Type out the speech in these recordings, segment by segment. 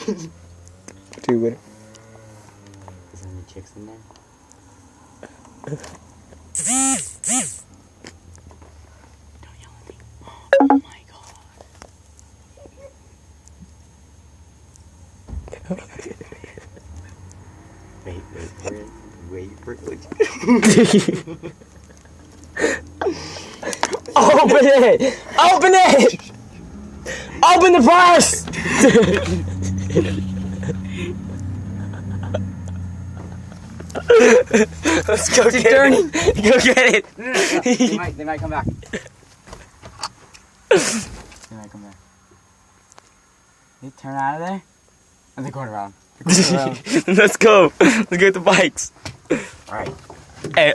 Two winner. Is there any chicks in there? Don't yell at me. Oh my god. Wait for it. Open it! Open it! Open the purse! Let's go get it. Go get it. They might come back. They might come back. They turn out of there and they're going around. Let's go. Let's get the bikes. Alright. Hey,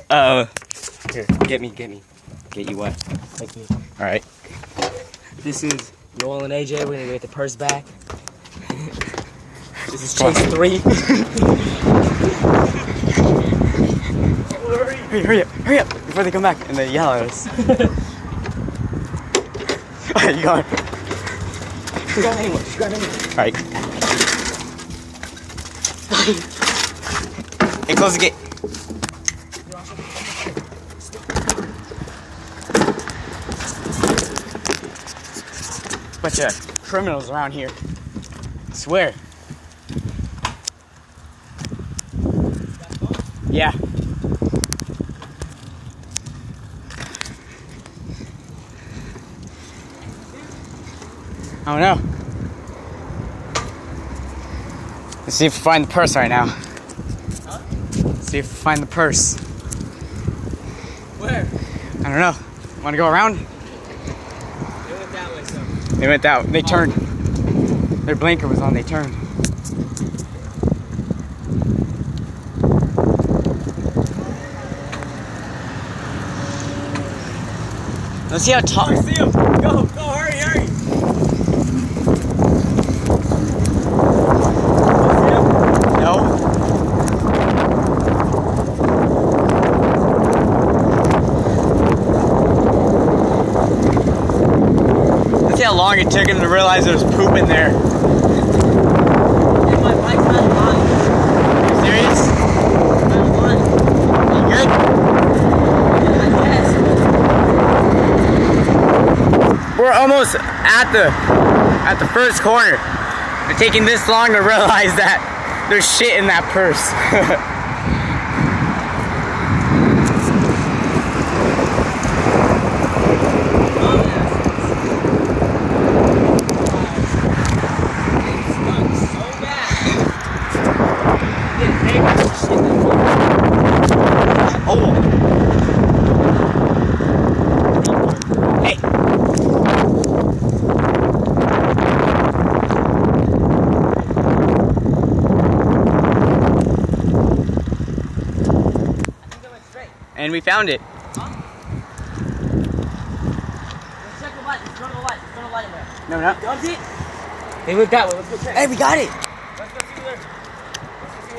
here, get me. Get you what? Take me. Alright. This is Noel and AJ. We're gonna get the purse back. This is chase 3. Hurry up before they come back and they yell at us. Alright, you going? She got anyone. Alright. Hey, close the gate. Bunch of criminals around here. I swear. Yeah. I don't know. Let's see if we find the purse right now. Huh? Let's see if we find the purse. Where? I don't know. Want to go around? They went that way, so. They went that way. They turned. Their blinker was on. They turned. Let's see how tall. I see him. Go, hurry. No. Let's see how long it took him to realize there was poop in there. And my bike's not on. Are you serious? I'm on. You good? We're almost at the first corner. It's taking this long to realize that there's shit in that purse. And we found it. Huh? Let's check the light. Let's go to the light. Let's go to the light there. No, no. Dumped it? They went that way. Let's go check. Hey, we got it. Let's go see there.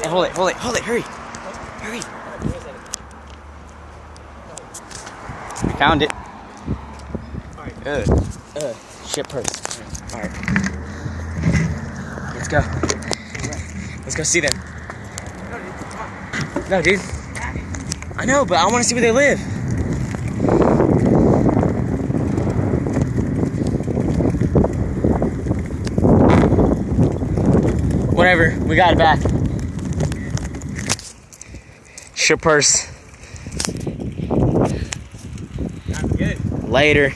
Hey, hold it. Hurry. We found it. Alright. Shit purse. Alright. Let's go. Let's go see them. No, dude. I know, but I want to see where they live. Whatever, we got it back. Shit purse. That's good. Later.